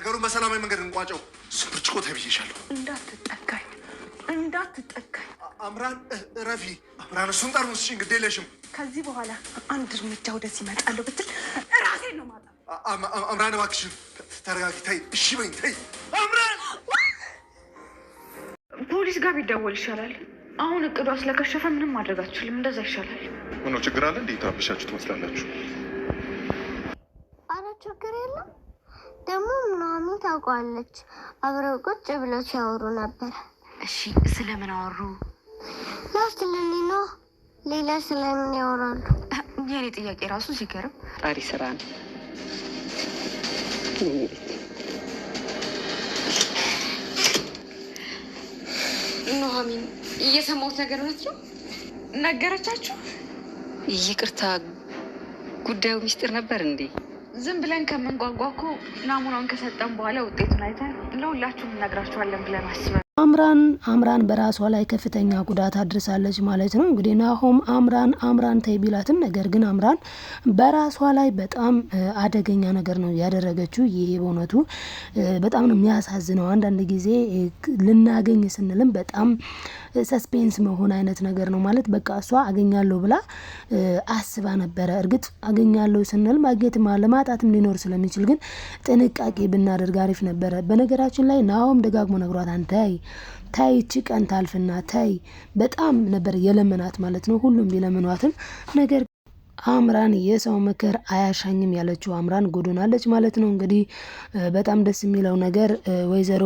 ነገሩን በሰላማዊ መንገድ እንቋጨው። ብርጭቆ ተብዬሻለሁ። እንዳትጠጋኝ አምራን ረፊ አምራን እሱን ጠርሙስ እሺ ግድ የለሽም። ከዚህ በኋላ አንድ እርምጃ ወደዚህ እመጣለሁ ብትል ራሴን ነው ማጣ። አምራን እባክሽን ተረጋጊ። ተይ እሺ በይኝ ተይ። አምራን ፖሊስ ጋር ቢደወል ይሻላል። አሁን እቅዷ ስለከሸፈ ምንም ማድረግ አትችልም። እንደዛ ይሻላል። ምነው ችግር አለ? እንዴት ታብሻችሁ ትመስላላችሁ? አረ ችግር የለም። ደግሞ ምናምን ታውቃለች። አብረው ቁጭ ብለው ሲያወሩ ነበር። እሺ ስለምን አወሩ? ስለኔ ነው። ሌላ ስለምን ያወራሉ? የኔ ጥያቄ ራሱ ሲገርም ጣሪ ስራ ነው። ኑሐሚን እየሰማሁት ነገር እውነት ነው? ነገረቻችሁ? ይቅርታ፣ ጉዳዩ ሚስጥር ነበር እንዴ? ዝም ብለን ከምንጓጓ እኮ ናሙናውን ከሰጠን በኋላ ውጤቱን አይተን ለሁላችሁም እነግራችኋለን ብለን አስበን። አምራን በራሷ ላይ ከፍተኛ ጉዳት አድርሳለች ማለት ነው። እንግዲህ ናሆም አምራን ተይ ቢላትም ነገር ግን አምራን በራሷ ላይ በጣም አደገኛ ነገር ነው ያደረገችው። ይሄ በእውነቱ በጣም ነው የሚያሳዝነው። አንዳንድ ጊዜ ልናገኝ ስንልም በጣም ሰስፔንስ መሆን አይነት ነገር ነው ማለት በቃ እሷ አገኛለሁ ብላ አስባ ነበረ። እርግጥ አገኛለሁ ስንል ማግኘትም ለማጣትም ሊኖር ስለሚችል ግን ጥንቃቄ ብናደርግ አሪፍ ነበረ። በነገራችን ላይ ናሆም ደጋግሞ ነግሯታል። ታይ እቺ ቀን ታልፍና ታይ በጣም ነበር የለመናት ማለት ነው። ሁሉም ቢለምኗትም ነገር አምራን የሰው ምክር አያሻኝም ያለችው አምራን ጎዶናለች ማለት ነው። እንግዲህ በጣም ደስ የሚለው ነገር ወይዘሮ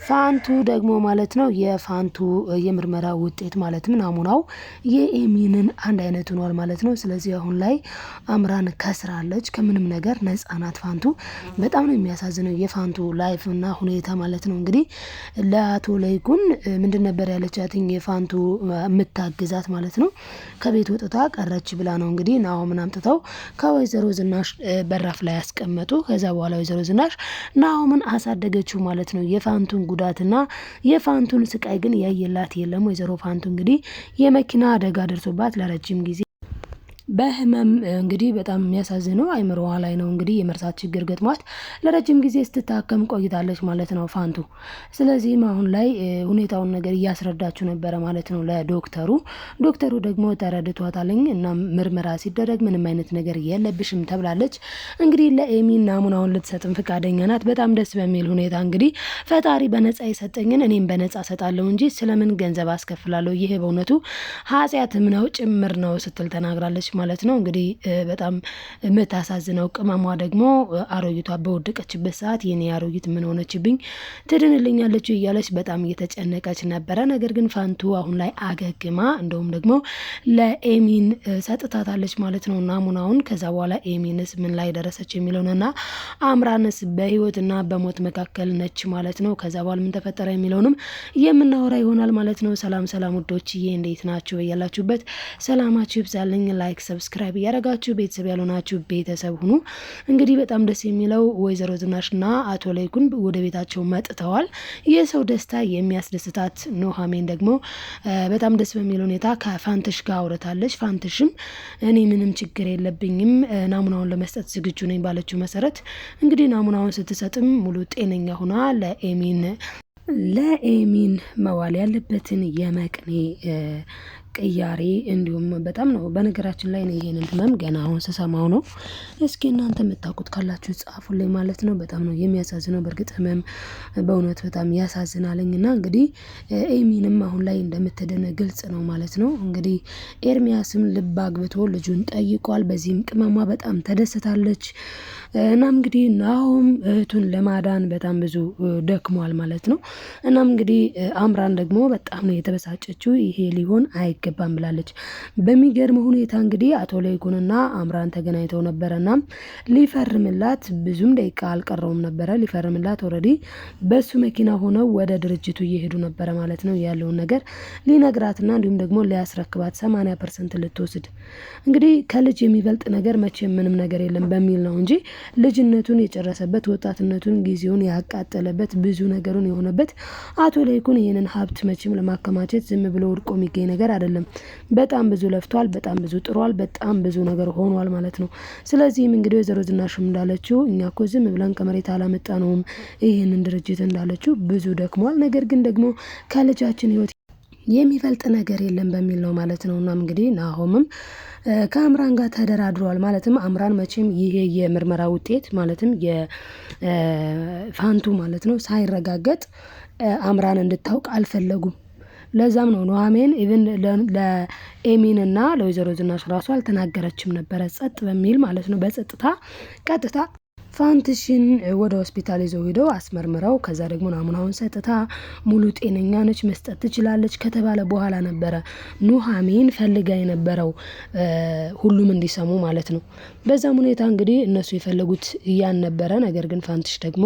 ፋንቱ ደግሞ ማለት ነው የፋንቱ የምርመራ ውጤት ማለትም ናሙናው የኤሚንን አንድ አይነት ሆኗል ማለት ነው። ስለዚህ አሁን ላይ አምራን ከስራለች፣ ከምንም ነገር ነፃ ናት ፋንቱ። በጣም ነው የሚያሳዝነው የፋንቱ ላይፍ እና ሁኔታ ማለት ነው። እንግዲህ ለአቶ ለይኩን ምንድን ነበር ያለቻትኝ የፋንቱ የምታግዛት ማለት ነው ከቤት ወጥታ ቀረች ብላ ነው እንግዲህ ናሆምን አምጥተው ከወይዘሮ ዝናሽ በራፍ ላይ ያስቀመጡ። ከዛ በኋላ ወይዘሮ ዝናሽ ናሆምን አሳደገችው ማለት ነው። የፋንቱን ጉዳትና የፋንቱን ስቃይ ግን ያየላት የለም። ወይዘሮ ፋንቱ እንግዲህ የመኪና አደጋ ደርሶባት ለረጅም ጊዜ በህመም እንግዲህ በጣም የሚያሳዝነው አይምሮዋ ላይ ነው እንግዲህ የመርሳት ችግር ገጥሟት ለረጅም ጊዜ ስትታከም ቆይታለች ማለት ነው ፋንቱ። ስለዚህም አሁን ላይ ሁኔታውን ነገር እያስረዳችሁ ነበረ ማለት ነው ለዶክተሩ። ዶክተሩ ደግሞ ተረድቷታለኝ እና ምርመራ ሲደረግ ምንም አይነት ነገር የለብሽም ተብላለች። እንግዲህ ለኤሚን ናሙናውን ልትሰጥም ፈቃደኛ ናት። በጣም ደስ በሚል ሁኔታ እንግዲህ ፈጣሪ በነፃ የሰጠኝን እኔም በነፃ ሰጣለሁ እንጂ ስለምን ገንዘብ አስከፍላለሁ? ይሄ በእውነቱ ኃጢአትም ነው ጭምር ነው ስትል ተናግራለች ማለት ነው። እንግዲህ በጣም የምታሳዝነው ቅመሟ ደግሞ አሮጊቷ በወደቀችበት ሰዓት የኔ አሮጊት ምን ሆነችብኝ ትድንልኛለች እያለች በጣም እየተጨነቀች ነበረ። ነገር ግን ፋንቱ አሁን ላይ አገግማ እንደውም ደግሞ ለኤሚን ሰጥታታለች ማለት ነው ናሙናውን። ከዛ በኋላ ኤሚንስ ምን ላይ ደረሰች የሚለውንና አምራንስ በህይወትና በሞት መካከል ነች ማለት ነው። ከዛ በኋላ ምን ተፈጠረ የሚለውንም የምናወራ ይሆናል ማለት ነው። ሰላም ውዶችዬ፣ እንዴት ናችሁ? ያላችሁበት ሰላማችሁ ይብዛልኝ። ላይክ ሰብስክራይብ እያደረጋችሁ ቤተሰብ ያልሆናችሁ ቤተሰብ ሁኑ። እንግዲህ በጣም ደስ የሚለው ወይዘሮ ዝናሽና አቶ ለይኩን ወደ ቤታቸው መጥተዋል። የሰው ደስታ የሚያስደስታት ኑሐሚን ደግሞ በጣም ደስ በሚል ሁኔታ ከፋንትሽ ጋር አውርታለች። ፋንትሽም እኔ ምንም ችግር የለብኝም ናሙናውን ለመስጠት ዝግጁ ነኝ ባለችው መሰረት እንግዲህ ናሙናውን ስትሰጥም ሙሉ ጤነኛ ሆና ለኤሚን መዋል ያለበትን የመቅኔ ቅያሬ እንዲሁም በጣም ነው በነገራችን ላይ ነው ይሄንን ህመም ገና አሁን ስሰማው ነው። እስኪ እናንተ የምታውቁት ካላችሁ ጻፉልኝ ማለት ነው። በጣም ነው የሚያሳዝነው። በእርግጥ ህመም በእውነት በጣም ያሳዝናለኝና እንግዲህ ኤሚንም አሁን ላይ እንደምትድን ግልጽ ነው ማለት ነው። እንግዲህ ኤርሚያስም ልብ አግብቶ ልጁን ጠይቋል። በዚህም ቅመሟ በጣም ተደስታለች። እናም እንግዲህ ናሆም እህቱን ለማዳን በጣም ብዙ ደክሟል ማለት ነው። እናም እንግዲህ አምራን ደግሞ በጣም ነው የተበሳጨችው። ይሄ ሊሆን አይገባም ብላለች። በሚገርም ሁኔታ እንግዲህ አቶ ለይኩንና አምራን ተገናኝተው ነበረና ሊፈርምላት ብዙም ደቂቃ አልቀረውም ነበረ። ሊፈርምላት ኦልሬዲ በሱ መኪና ሆነው ወደ ድርጅቱ እየሄዱ ነበረ ማለት ነው። ያለውን ነገር ሊነግራትና እንዲሁም ደግሞ ሊያስረክባት 80% ልትወስድ እንግዲህ ከልጅ የሚበልጥ ነገር መቼም ምንም ነገር የለም በሚል ነው እንጂ ልጅነቱን የጨረሰበት ወጣትነቱን ጊዜውን ያቃጠለበት ብዙ ነገሩን የሆነበት አቶ ለይኩን ይህንን ሀብት መቼም ለማከማቸት ዝም ብሎ ወድቆ የሚገኝ ነገር አይደለም። አይደለም። በጣም ብዙ ለፍቷል፣ በጣም ብዙ ጥሯል፣ በጣም ብዙ ነገር ሆኗል ማለት ነው። ስለዚህም እንግዲህ ወይዘሮ ዝናሽም እንዳለችው እኛ እኮ ዝም ብለን ከመሬት አላመጣነውም ይህንን ድርጅት እንዳለችው ብዙ ደክሟል። ነገር ግን ደግሞ ከልጃችን ህይወት የሚፈልጥ ነገር የለም በሚል ነው ማለት ነው። እናም እንግዲህ ናሆምም ከአምራን ጋር ተደራድሯል። ማለትም አምራን መቼም ይሄ የምርመራ ውጤት ማለትም የፋንቱ ማለት ነው ሳይረጋገጥ አምራን እንድታውቅ አልፈለጉም። ለዛም ነው ኑሐሚን ኢቭን ለኤሚን እና ለወይዘሮ ዝናሽ ራሱ አልተናገረችም ነበረ፣ ጸጥ በሚል ማለት ነው። በጸጥታ ቀጥታ ፋንትሽን ወደ ሆስፒታል ይዘው ሄደው አስመርምረው ከዛ ደግሞ ናሙናውን ሰጥታ ሙሉ ጤነኛ ነች መስጠት ትችላለች ከተባለ በኋላ ነበረ ኑሐሚን ፈልጋ የነበረው ሁሉም እንዲሰሙ ማለት ነው። በዛም ሁኔታ እንግዲህ እነሱ የፈለጉት ያን ነበረ። ነገር ግን ፋንትሽ ደግሞ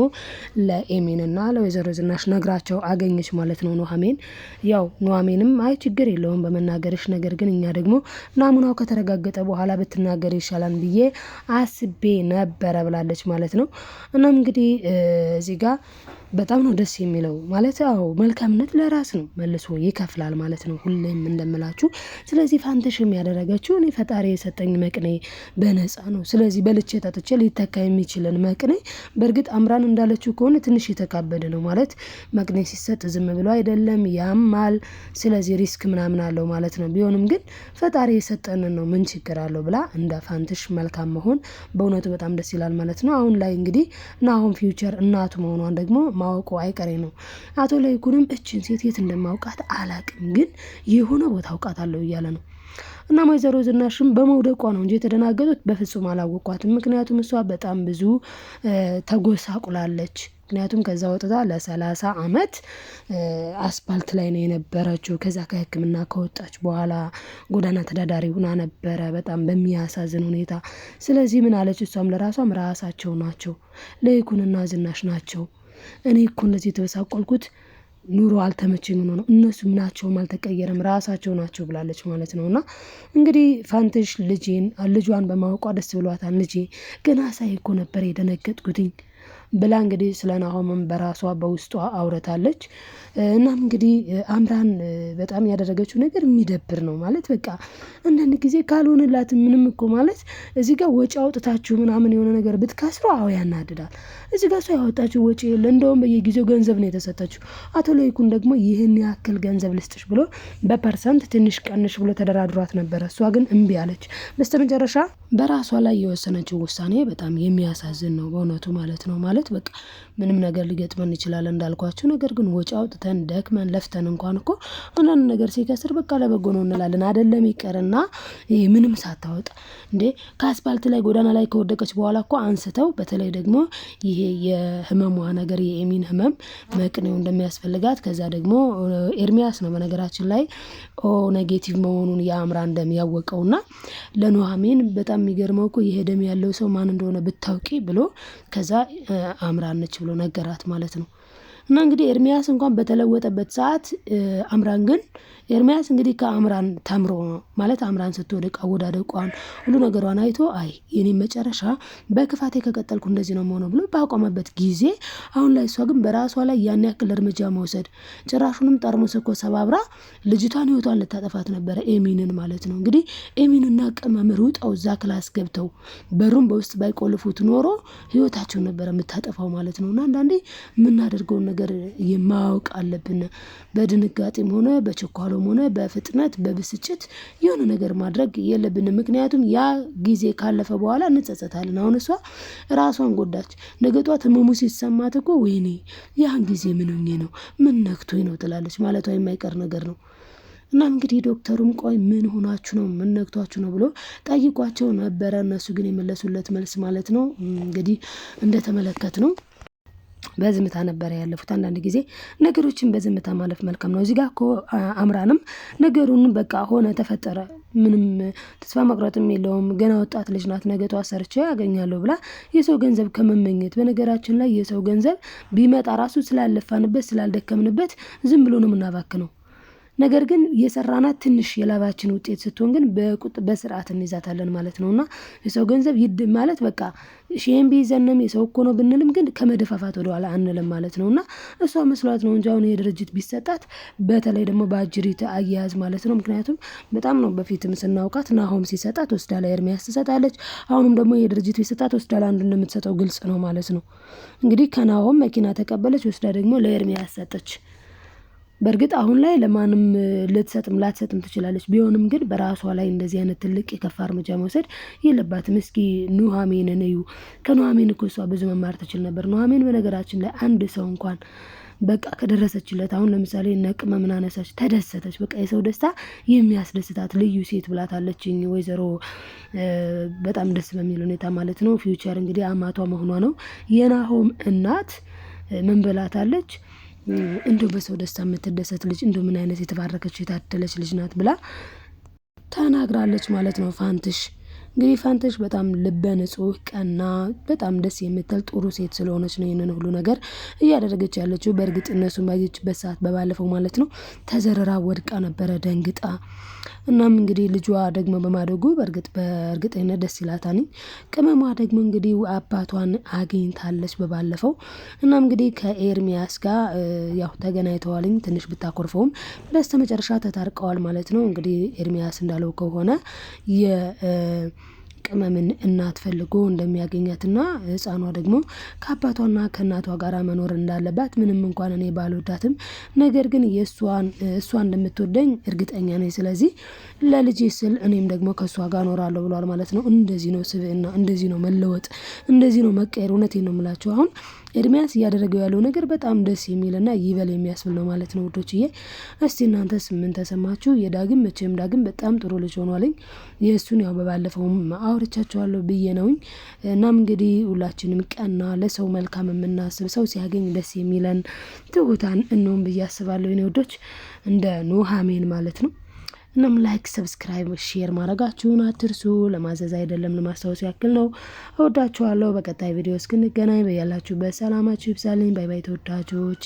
ለኤሚንና ለወይዘሮ ዝናሽ ነግራቸው አገኘች ማለት ነው ኑሐሚን። ያው ኑሐሚንም አይ ችግር የለውም በመናገርሽ፣ ነገር ግን እኛ ደግሞ ናሙናው ከተረጋገጠ በኋላ ብትናገር ይሻላል ብዬ አስቤ ነበረ ብላለች ማለት ነው። እናም እንግዲህ እዚህ ጋር በጣም ነው ደስ የሚለው ማለት ያው መልካምነት ለራስ ነው መልሶ ይከፍላል ማለት ነው ሁሌም እንደምላችሁ። ስለዚህ ፋንትሽም ያደረገችው እኔ ፈጣሪ የሰጠኝ መቅኔ በነፃ ነው፣ ስለዚህ በልቼ ጠጥቼ ሊተካ የሚችልን መቅኔ። በእርግጥ አምራን እንዳለችው ከሆነ ትንሽ የተካበደ ነው ማለት መቅኔ ሲሰጥ ዝም ብሎ አይደለም ያማል፣ ስለዚህ ሪስክ ምናምን አለው ማለት ነው። ቢሆንም ግን ፈጣሪ የሰጠንን ነው ምን ችግር አለው ብላ እንደ ፋንትሽ መልካም መሆን በእውነቱ በጣም ደስ ይላል ማለት ነው። አሁን ላይ እንግዲህ ናሆም ፊውቸር እናቱ መሆኗን ደግሞ ማወቁ አይቀሬ ነው። አቶ ለይኩንም እችን ሴት የት እንደማውቃት አላቅም፣ ግን የሆነ ቦታ አውቃታለሁ እያለ ነው። እና ወይዘሮ ዝናሽም በመውደቋ ነው እንጂ የተደናገጡት በፍጹም አላወቋትም። ምክንያቱም እሷ በጣም ብዙ ተጎሳቁላለች። ምክንያቱም ከዛ ወጥታ ለ30 ዓመት አስፓልት ላይ ነው የነበረችው። ከዛ ከሕክምና ከወጣች በኋላ ጎዳና ተዳዳሪ ሆና ነበረ በጣም በሚያሳዝን ሁኔታ። ስለዚህ ምን አለች እሷም ለራሷም ራሳቸው ናቸው ለይኩንና ዝናሽ ናቸው። እኔ እኮ እንደዚህ የተበሳቆልኩት ኑሮ አልተመቸኝ ነው፣ እነሱ ምናቸውም አልተቀየረም ራሳቸው ናቸው ብላለች ማለት ነው። እና እንግዲህ ፋንትሽ ልጇን በማወቋ ደስ ብሏታል። ልጄ ገና ሳይ እኮ ነበር የደነገጥኩትኝ ብላ እንግዲህ ስለ ናሆምም በራሷ በውስጧ አውረታለች። እናም እንግዲህ አምራን በጣም ያደረገችው ነገር የሚደብር ነው ማለት በቃ አንዳንድ ጊዜ ካልሆነላት ምንም እኮ ማለት እዚህ ጋር ወጪ አውጥታችሁ ምናምን የሆነ ነገር ብትካስሩ አዎ ያናድዳል። እዚህ ጋር እሷ ያወጣችው ወጪ የለ፣ እንደውም በየጊዜው ገንዘብ ነው የተሰጠችው። አቶ ለይኩን ደግሞ ይህን ያክል ገንዘብ ልስጥሽ ብሎ በፐርሰንት ትንሽ ቀንሽ ብሎ ተደራድሯት ነበረ። እሷ ግን እምቢ አለች። በስተመጨረሻ በራሷ ላይ የወሰነችው ውሳኔ በጣም የሚያሳዝን ነው በእውነቱ ማለት ነው። ማለት በቃ ምንም ነገር ሊገጥመን ይችላል እንዳልኳችሁ፣ ነገር ግን ወጪ አውጥተን ደክመን ለፍተን እንኳን እኮ አንዳንድ ነገር ሲከስር በቃ ለበጎ ነው እንላለን አይደለም። ይቀርና ይሄ ምንም ሳታወጣ እንዴ ከአስፓልት ላይ ጎዳና ላይ ከወደቀች በኋላ እኮ አንስተው፣ በተለይ ደግሞ ይሄ የህመሟ ነገር የኤሚን ህመም መቅኔው እንደሚያስፈልጋት ከዛ ደግሞ ኤርሚያስ ነው በነገራችን ላይ ኔጌቲቭ መሆኑን የአምራን ደም ያወቀውና ለኑሐሚን በጣም የሚገርመው እኮ ይሄ ደም ያለው ሰው ማን እንደሆነ ብታውቂ ብሎ ከዛ አምራን ነች ብሎ ነገራት ማለት ነው። እና እንግዲህ ኤርሚያስ እንኳን በተለወጠበት ሰዓት አምራን ግን ኤርሚያስ እንግዲህ ከአምራን ተምሮ ማለት አምራን ስትወድቅ አወዳደቋን ሁሉ ነገሯን አይቶ አይ የኔ መጨረሻ በክፋቴ ከቀጠልኩ እንደዚህ ነው የሆነው ብሎ ባቆመበት ጊዜ አሁን ላይ እሷ ግን በራሷ ላይ ያን ያክል እርምጃ መውሰድ ጭራሹንም ጠርሙስ እኮ ሰባብራ ልጅቷን ህይወቷን ልታጠፋት ነበረ ኤሚንን ማለት ነው። እንግዲህ ኤሚንና ቅመም ሩጠው እዛ ክላስ ገብተው በሩን በውስጥ ባይቆልፉት ኖሮ ህይወታቸውን ነበረ የምታጠፋው ማለት ነው። እና አንዳንዴ የምናደርገውን ነገር የማወቅ አለብን። በድንጋጤም ሆነ በቸኳሎም ሆነ በፍጥነት በብስጭት የሆነ ነገር ማድረግ የለብንም። ምክንያቱም ያ ጊዜ ካለፈ በኋላ እንጸጸታለን። አሁን እሷ ራሷን ጎዳች። ነገ ጧት ህመሙ ሲሰማት እኮ ወይኔ ያን ጊዜ ምን ሆኜ ነው ምን ነክቶኝ ነው ትላለች ማለቷ የማይቀር ነገር ነው። እና እንግዲህ ዶክተሩም ቆይ ምን ሆናችሁ ነው ምን ነክቷችሁ ነው ብሎ ጠይቋቸው ነበረ። እነሱ ግን የመለሱለት መልስ ማለት ነው እንግዲህ እንደተመለከት ነው በዝምታ ነበረ ያለፉት። አንዳንድ ጊዜ ነገሮችን በዝምታ ማለፍ መልካም ነው። እዚህ ጋር እኮ አምራንም ነገሩን በቃ ሆነ ተፈጠረ፣ ምንም ተስፋ መቁረጥም የለውም፣ ገና ወጣት ልጅ ናት፣ ነገ ጧት ሰርቼ ያገኛለሁ ብላ የሰው ገንዘብ ከመመኘት፣ በነገራችን ላይ የሰው ገንዘብ ቢመጣ ራሱ ስላለፋንበት ስላልደከምንበት ዝም ብሎ ነው የምናባክነው። ነገር ግን የሰራናት ትንሽ የላባችን ውጤት ስትሆን ግን በስርዓት እንይዛታለን ማለት ነውና የሰው ገንዘብ ይድ ማለት በቃ ሼም ቢይዘንም የሰው እኮ ነው ብንልም ግን ከመደፋፋት ወደኋላ አንልም ማለት ነውና እሷ መስሏት ነው እንጂ አሁን የድርጅት ቢሰጣት በተለይ ደግሞ በአጅሪት አያያዝ ማለት ነው። ምክንያቱም በጣም ነው በፊትም ስናውቃት ናሆም ሲሰጣት ወስዳ ለኤርሚያስ ትሰጣለች። አሁንም ደግሞ የድርጅት ቢሰጣት ወስዳ ለአንዱ እንደምትሰጠው ግልጽ ነው ማለት ነው። እንግዲህ ከናሆም መኪና ተቀበለች፣ ወስዳ ደግሞ ለኤርሚያስ ሰጠች። በእርግጥ አሁን ላይ ለማንም ልትሰጥም ላትሰጥም ትችላለች። ቢሆንም ግን በራሷ ላይ እንደዚህ አይነት ትልቅ የከፋ እርምጃ መውሰድ የለባትም። እስኪ ኑሐሚንን እዩ። ከኑሐሚን እኮ እሷ ብዙ መማር ትችል ነበር። ኑሐሚን በነገራችን ላይ አንድ ሰው እንኳን በቃ ከደረሰችለት አሁን ለምሳሌ ነቅመምን አነሳች፣ ተደሰተች። በቃ የሰው ደስታ የሚያስደስታት ልዩ ሴት ብላታለችኝ ወይዘሮ በጣም ደስ በሚል ሁኔታ ማለት ነው። ፊውቸር እንግዲህ አማቷ መሆኗ ነው። የናሆም እናት ምን ብላታለች? እንደው በሰው ደስታ የምትደሰት ልጅ እንደው ምን አይነት የተባረከች የታደለች ልጅ ናት ብላ ተናግራለች ማለት ነው። ፋንትሽ እንግዲህ ፋንትሽ በጣም ልበ ንጹህ ቀና በጣም ደስ የምትል ጥሩ ሴት ስለሆነች ነው ይህንን ሁሉ ነገር እያደረገች ያለችው። በእርግጥ እነሱን ባየችበት ሰዓት በባለፈው ማለት ነው ተዘረራ ወድቃ ነበረ ደንግጣ። እናም እንግዲህ ልጇ ደግሞ በማደጉ በእርግጠኝነት ደስ ይላታል። ቅመሟ ደግሞ እንግዲህ አባቷን አግኝታለች በባለፈው። እናም እንግዲህ ከኤርሚያስ ጋር ያው ተገናኝተዋልኝ ትንሽ ብታኮርፈውም በስተመጨረሻ ተታርቀዋል ማለት ነው። እንግዲህ ኤርሚያስ እንዳለው ከሆነ ቅመምን እናት ፈልጎ እንደሚያገኛትና ህፃኗ ደግሞ ከአባቷና ከእናቷ ጋር መኖር እንዳለባት ምንም እንኳን እኔ ባልወዳትም ነገር ግን እሷ እንደምትወደኝ እርግጠኛ ነኝ። ስለዚህ ለልጄ ስል እኔም ደግሞ ከእሷ ጋር እኖራለሁ ብሏል ማለት ነው። እንደዚህ ነው ስብዕና፣ እንደዚህ ነው መለወጥ፣ እንደዚህ ነው መቀየር። እውነቴን ነው የምላቸው። አሁን ኤርሚያስ እያደረገው ያለው ነገር በጣም ደስ የሚልና ይበል የሚያስብል ነው ማለት ነው ውዶችዬ። እስቲ እናንተስ ምን ተሰማችሁ? የዳግም መቼም ዳግም በጣም ጥሩ ልጅ ሆኗልኝ። የእሱን ያው በባለፈውም አውርቻቸዋለሁ ብዬ ነውኝ። እናም እንግዲህ ሁላችንም ቀና ለሰው መልካም የምናስብ ሰው ሲያገኝ ደስ የሚለን ትሁታን እንሆን ብዬ አስባለሁ የኔ ውዶች፣ እንደ ኑሐሚን ማለት ነው። እናም ላይክ፣ ሰብስክራይብ፣ ሼር ማድረጋችሁን አትርሱ። ለማዘዝ አይደለም ለማስታወስ ያክል ነው። እወዳችኋለሁ። በቀጣይ ቪዲዮ እስክንገናኝ በያላችሁበት ሰላማችሁ ይብዛልኝ። ባይ ባይ ተወዳጆች።